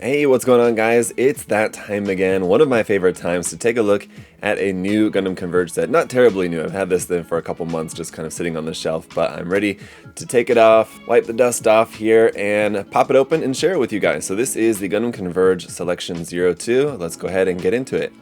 Hey, what's going on, guys? It's that time again, one of my favorite times to take a look at a new Gundam Converge set. Not terribly new, I've had this thing for a couple months just kind of sitting on the shelf, but I'm ready to take it off, wipe the dust off here, and pop it open and share it with you guys. So this is the Gundam Converge Selection 02. Let's go ahead and get into it.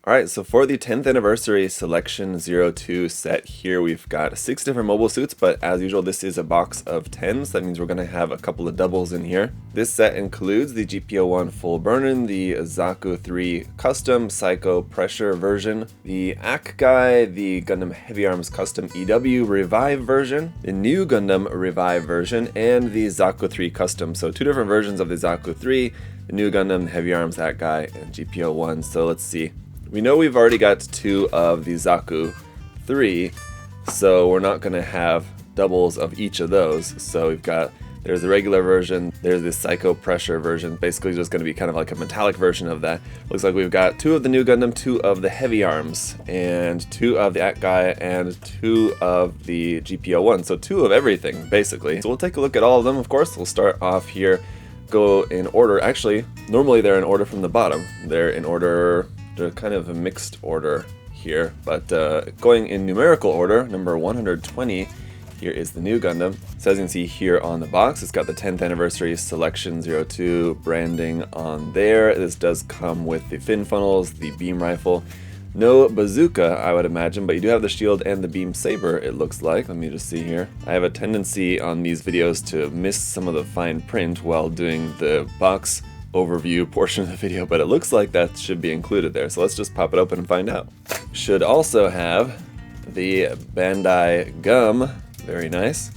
Alright, so for the 10th anniversary Selection 02 set here, we've got 6 different mobile suits, but as usual this is a box of 10s. That means we're going to have a couple of doubles in here. This set includes the GP01 full Burnern, the Zaku III custom Psycho Pressure version, the Akk Guy, the Gundam Heavyarms custom EW Revive version, the Nu Gundam Revive version, and the Zaku III custom. So 2 different versions of the Zaku III, the Nu Gundam, Heavyarms, Akk Guy, and GP01. So let's see. We know we've already got 2 of the Zaku III, so we're not going to have doubles of each of those. So there's the regular version, there's the Psycho Pressure version, basically just going to be kind of like a metallic version of that. Looks like we've got 2 of the Nu Gundam, 2 of the Heavyarms, and 2 of the Akk Guy, and 2 of the GP01, so 2 of everything, basically. So we'll take a look at all of them, of course. We'll start off here, go in order. Actually, normally they're in order from the bottom. They're in order... They're kind of a mixed order here, but going in numerical order, number 120, here is the Nu Gundam. So as you can see here on the box, it's got the 10th anniversary Selection 02 branding on there. This does come with the fin funnels, the beam rifle. No bazooka, I would imagine, but you do have the shield and the beam saber, it looks like. Let me just see here. I have a tendency on these videos to miss some of the fine print while doing the box overview portion of the video, but it looks like that should be included there. So let's just pop it open and find out. Should also have the Bandai gum. Very nice.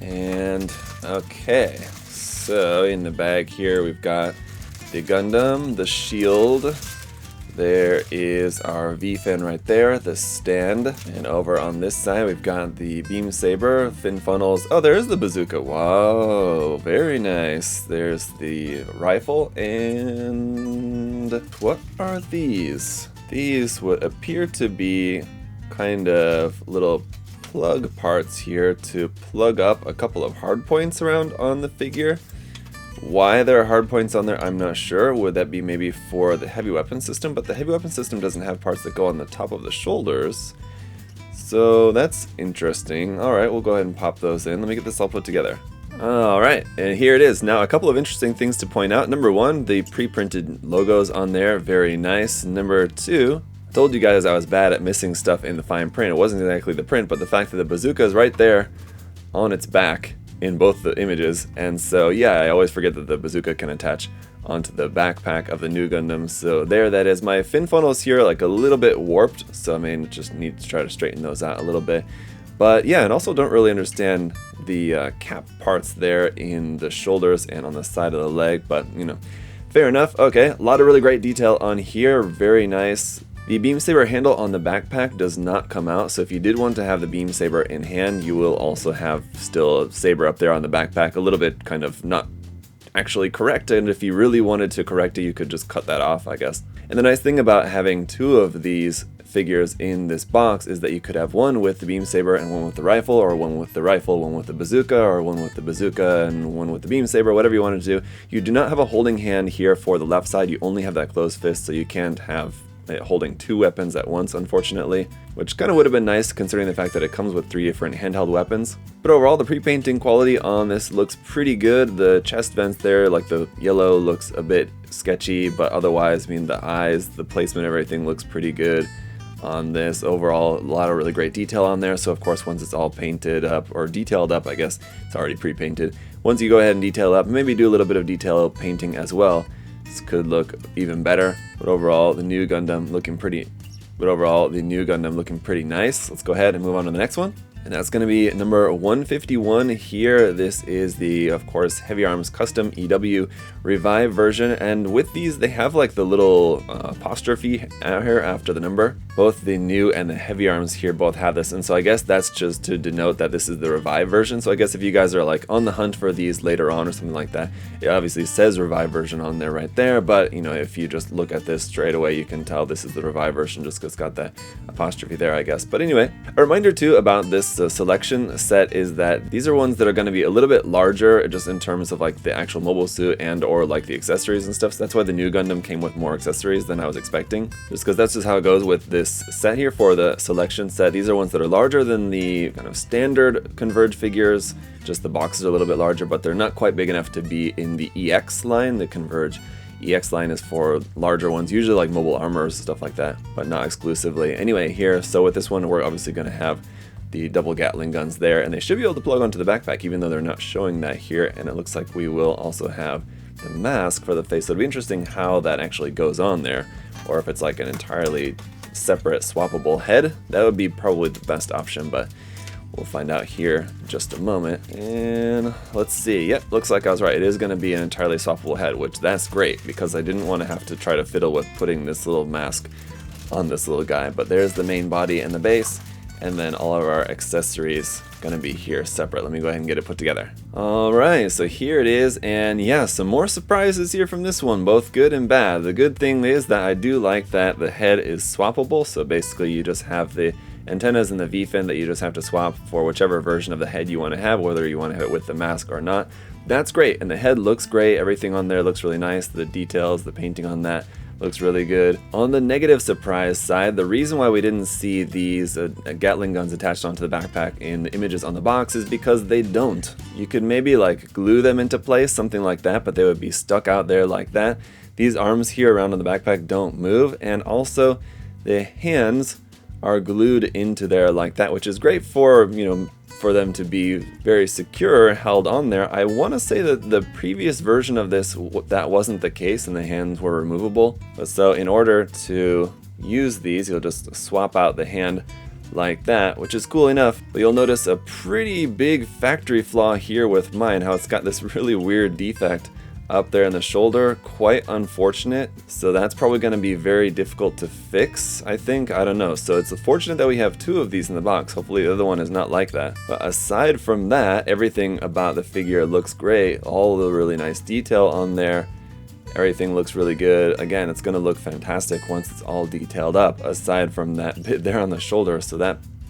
And okay, so in the bag here we've got the Gundam, the shield. There is our V-fin right there, the stand, and over on this side we've got the beam saber, fin funnels. Oh, there's the bazooka. Wow, very nice. There's the rifle, and what are these? These would appear to be kind of little plug parts here to plug up a couple of hard points around on the figure. Why there are hard points on there, I'm not sure. Would that be maybe for the heavy weapon system? But the heavy weapon system doesn't have parts that go on the top of the shoulders. So that's interesting. Alright, we'll go ahead and pop those in. Let me get this all put together. Alright, and here it is. Now, a couple of interesting things to point out. Number 1, the pre-printed logos on there. Very nice. Number 2, I told you guys I was bad at missing stuff in the fine print. It wasn't exactly the print, but the fact that the bazooka is right there on its back in both the images, and so yeah, I always forget that the bazooka can attach onto the backpack of the Nu Gundam. So there that is. My fin funnels here are like a little bit warped, so I mean just need to try to straighten those out a little bit. But yeah, and also don't really understand the cap parts there in the shoulders and on the side of the leg, but you know, fair enough. Okay, a lot of really great detail on here, very nice. The beam saber handle on the backpack does not come out, so if you did want to have the beam saber in hand, you will also have still a saber up there on the backpack, a little bit kind of not actually correct, and if you really wanted to correct it, you could just cut that off, I guess. And the nice thing about having 2 of these figures in this box is that you could have one with the beam saber and one with the rifle, or one with the rifle, one with the bazooka, or one with the bazooka and one with the beam saber, whatever you want to do. You do not have a holding hand here for the left side, you only have that closed fist, so you can't have holding 2 weapons at once, unfortunately, which kind of would have been nice considering the fact that it comes with 3 different handheld weapons. But overall, the pre-painting quality on this looks pretty good. The chest vents there, like the yellow, looks a bit sketchy, but otherwise, I mean, the eyes, the placement, everything looks pretty good on this. Overall, a lot of really great detail on there, so of course once it's all painted up, or detailed up, I guess, it's already pre-painted. Once you go ahead and detail up, maybe do a little bit of detail painting as well, this could look even better. But overall, the Nu Gundam looking pretty nice. Let's go ahead and move on to the next one. And that's going to be number 151 here. This is the, of course, Heavyarms Custom EW Revive version. And with these, they have like the little apostrophe out here after the number. Both the Nu and the Heavyarms here both have this. And so I guess that's just to denote that this is the Revive version. So I guess if you guys are like on the hunt for these later on or something like that, it obviously says Revive version on there right there. But, you know, if you just look at this straight away, you can tell this is the Revive version just because it's got that apostrophe there, I guess. But anyway, a reminder too about this selection set is that these are ones that are going to be a little bit larger just in terms of like the actual mobile suit and or like the accessories and stuff. So that's why the Nu Gundam came with more accessories than I was expecting, just because that's just how it goes with this set here for the selection set. These are ones that are larger than the kind of standard Converge figures, just the boxes are a little bit larger, but they're not quite big enough to be in the EX line. The Converge EX line is for larger ones, usually like mobile armors, stuff like that, but not exclusively. Anyway, here, so with this one, we're obviously going to have the double Gatling guns there, and they should be able to plug onto the backpack, even though they're not showing that here. And it looks like we will also have the mask for the face, so it'll be interesting how that actually goes on there, or if it's like an entirely separate swappable head. That would be probably the best option, but we'll find out here in just a moment. And let's see. Yep, looks like I was right. It is going to be an entirely swappable head, which that's great because I didn't want to have to try to fiddle with putting this little mask on this little guy. But there's the main body and the base, and then all of our accessories going to be here separate. Let me go ahead and get it put together. Alright, so here it is, and yeah, some more surprises here from this one, both good and bad. The good thing is that I do like that the head is swappable, so basically you just have the antennas and the V-fin that you just have to swap for whichever version of the head you want to have, whether you want to have it with the mask or not. That's great, and the head looks great, everything on there looks really nice, the details, the painting on that looks really good. On the negative surprise side, the reason why we didn't see these Gatling guns attached onto the backpack in the images on the box is because they don't. You could maybe like glue them into place, something like that, but they would be stuck out there like that. These arms here around on the backpack don't move, and also the hands are glued into there like that, which is great for, you know, for them to be very secure held on there. I want to say that the previous version of this, that wasn't the case and the hands were removable. So in order to use these, you'll just swap out the hand like that, which is cool enough, but you'll notice a pretty big factory flaw here with mine, how it's got this really weird defect up there in the shoulder. Quite unfortunate, so that's probably going to be very difficult to fix, I think. I don't know, so it's fortunate that we have two of these in the box. Hopefully the other one is not like that. But aside from that, everything about the figure looks great. All the really nice detail on there, everything looks really good. Again, it's going to look fantastic once it's all detailed up, aside from that bit there on the shoulder, so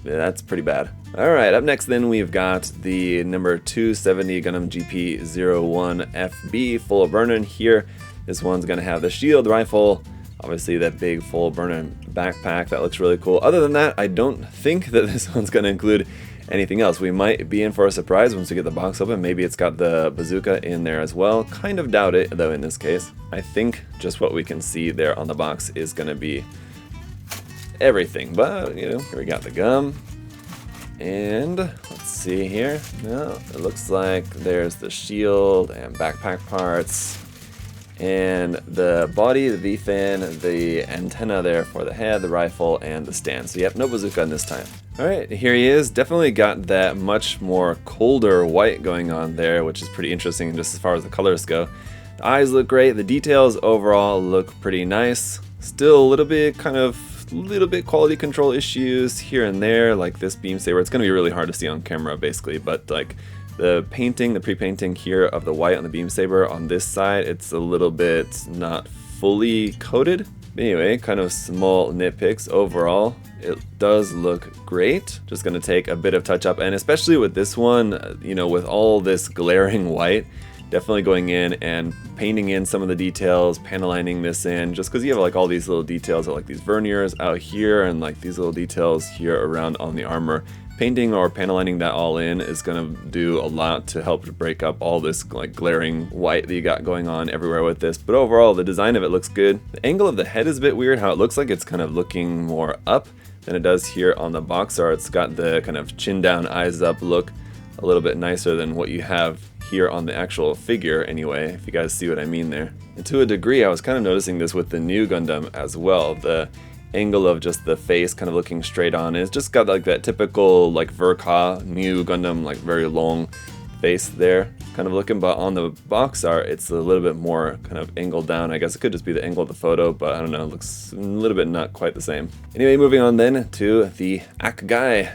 that's pretty bad. Alright, up next then we've got the number 270 Gundam GP01 FB full of Burnern here. This one's going to have the shield rifle, obviously that big full Burnern backpack, that looks really cool. Other than that, I don't think that this one's going to include anything else. We might be in for a surprise once we get the box open. Maybe it's got the bazooka in there as well. Kind of doubt it though in this case. I think just what we can see there on the box is going to be everything, but you know, here we got the gum, and let's see here. No, it looks like there's the shield and backpack parts, and the body, the V-fin, the antenna there for the head, the rifle, and the stand. So yep, no bazooka this time. Alright, here he is. Definitely got that much more colder white going on there, which is pretty interesting just as far as the colors go. The eyes look great, the details overall look pretty nice. Still a little bit quality control issues here and there, like this beam saber. It's going to be really hard to see on camera basically, but like the painting, the pre-painting here of the white on the beam saber on this side, it's a little bit not fully coated. Anyway, kind of small nitpicks. Overall, it does look great. Just going to take a bit of touch up, and especially with this one, you know, with all this glaring white, definitely going in and painting in some of the details, panelining this in, just because you have like all these little details of like these verniers out here and like these little details here around on the armor. Painting or panelining that all in is going to do a lot to help to break up all this like glaring white that you got going on everywhere with this. But overall, the design of it looks good. The angle of the head is a bit weird, how it looks like it's kind of looking more up than it does here on the box art. It's got the kind of chin down, eyes up look, a little bit nicer than what you have here on the actual figure anyway, if you guys see what I mean there. And to a degree, I was kind of noticing this with the Nu Gundam as well. The angle of just the face kind of looking straight on. It's just got like that typical like Verka Nu Gundam, like very long face there kind of looking, but on the box art it's a little bit more kind of angled down. I guess it could just be the angle of the photo, but I don't know, it looks a little bit not quite the same. Anyway, moving on then to the Akk Guy,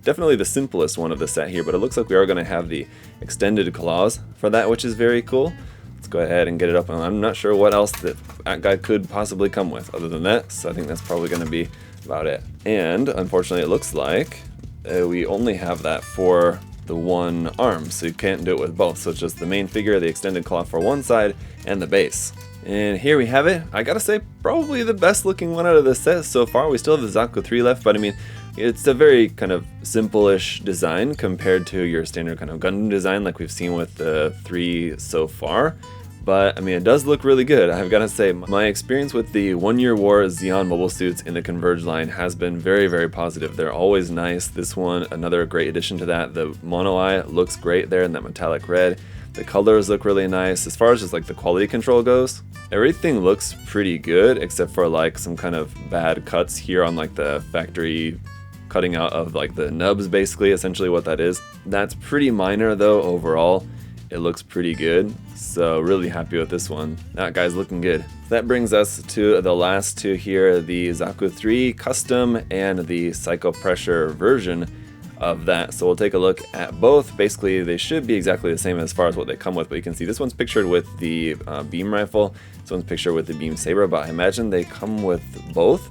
definitely the simplest one of the set here, but it looks like we are going to have the extended claws for that, which is very cool. Let's go ahead and get it up. I'm not sure what else that Akk Guy could possibly come with other than that, so I think that's probably going to be about it. And unfortunately it looks like we only have that for the one arm, so you can't do it with both. So it's just the main figure, the extended claw for one side, and the base. And here we have it. I gotta say, probably the best looking one out of the set so far. We still have the Zaku III left, but I mean, it's a very kind of simple-ish design compared to your standard kind of Gundam design like we've seen with the 3 so far. But I mean, it does look really good. I've got to say, my experience with the One Year War Zeon mobile suits in the Converge line has been very, very positive. They're always nice. This one, another great addition to that. The mono eye looks great there in that metallic red. The colors look really nice. As far as just like the quality control goes, everything looks pretty good except for like some kind of bad cuts here on like the factory cutting out of like the nubs, basically, essentially what that is. That's pretty minor though. Overall, it looks pretty good, so really happy with this one. That guy's looking good. That brings us to the last two here, the Zaku III Custom and the Psycho Pressure version of that. So we'll take a look at both. Basically, they should be exactly the same as far as what they come with, but you can see this one's pictured with the beam rifle, this one's pictured with the beam saber, but I imagine they come with both.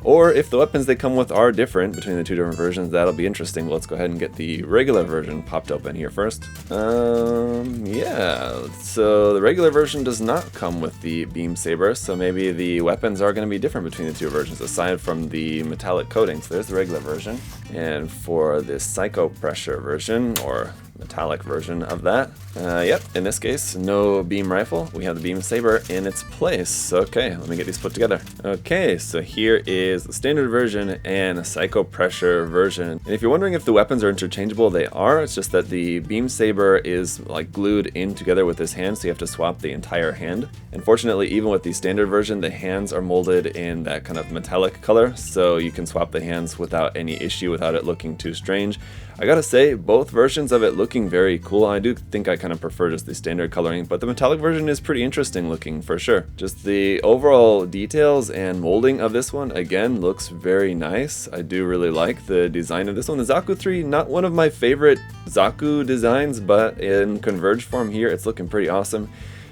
Or if the weapons they come with are different between the two different versions, that'll be interesting. Let's go ahead and get the regular version popped open here first. Yeah, so the regular version does not come with the beam saber, so maybe the weapons are going to be different between the two versions, aside from the metallic coating. So there's the regular version. And for the Psycho Pressure version, or metallic version of that, yep, in this case, no beam rifle. We have the beam saber in its place. Okay, let me get these put together. Okay, so here is the standard version and a Psycho Pressure version. And if you're wondering if the weapons are interchangeable, they are. It's just that the beam saber is like glued in together with this hand, so you have to swap the entire hand. Unfortunately, even with the standard version, the hands are molded in that kind of metallic color, so you can swap the hands without any issue, without it looking too strange. I gotta say, both versions of it looking very cool. I do think I kind of prefer just the standard coloring, but the metallic version is pretty interesting looking for sure. Just the overall details and molding of this one, again, looks very nice. I do really like the design of this one. The Zaku III, not one of my favorite Zaku designs, but in Converge form here, it's looking pretty awesome.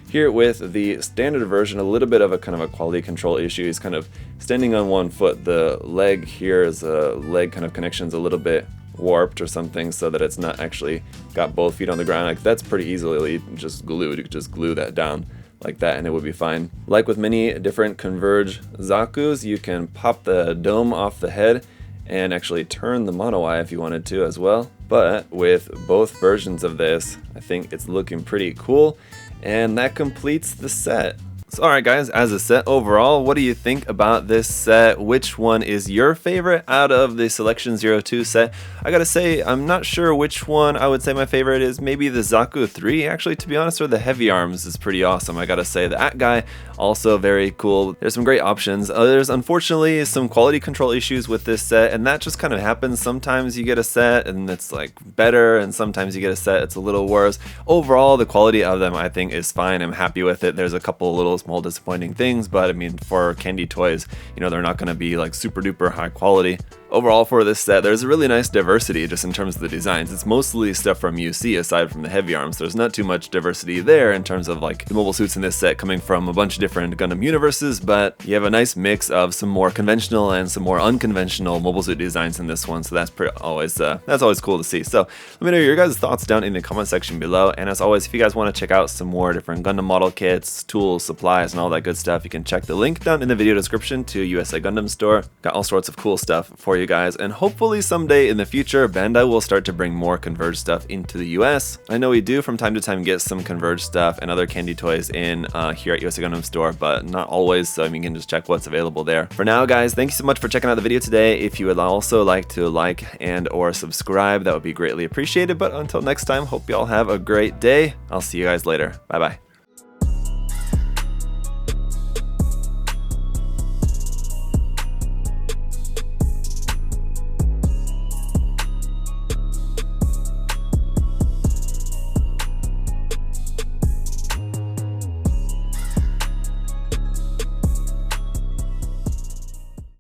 Here with the standard version, a little bit of a kind of a quality control issue. He's kind of standing on one foot. The leg here is a leg kind of connection's a little bit warped or something, so that it's not actually got both feet on the ground. Like, that's pretty easily just glued. You could just glue that down like that and it would be fine. Like with many different Converge Zakus, you can pop the dome off the head and actually turn the mono eye if you wanted to as well. But with both versions of this, I think it's looking pretty cool, and that completes the set. So alright guys, as a set overall, what do you think about this set? Which one is your favorite out of the Selection 02 set? I gotta say, I'm not sure which one I would say my favorite is. Maybe the Zaku III, actually, to be honest, or the Heavyarms is pretty awesome. I gotta say, the Akk Guy, also very cool. There's some great options. There's unfortunately some quality control issues with this set, and that just kind of happens. Sometimes you get a set and it's like better, and sometimes you get a set it's a little worse. Overall, the quality of them I think is fine. I'm happy with it. There's a couple little small disappointing things, but I mean, for candy toys, you know, they're not going to be like super duper high quality. Overall for this set, there's a really nice diversity just in terms of the designs. It's mostly stuff from UC aside from the Heavyarms. There's not too much diversity there in terms of like the mobile suits in this set coming from a bunch of different Gundam universes, but you have a nice mix of some more conventional and some more unconventional mobile suit designs in this one, so that's always cool to see. So let me know your guys' thoughts down in the comment section below, and as always, if you guys want to check out some more different Gundam model kits, tools, supplies, and all that good stuff, you can check the link down in the video description to USA Gundam Store. Got all sorts of cool stuff for you guys, and hopefully someday in the future Bandai will start to bring more Converge stuff into the US. I know we do from time to time get some Converge stuff and other candy toys in here at USA Gundam Store, but not always, so you can just check what's available there. For now guys, thank you so much for checking out the video today. If you would also like to like and or subscribe, that would be greatly appreciated. But until next time, hope you all have a great day. I'll see you guys later. Bye bye.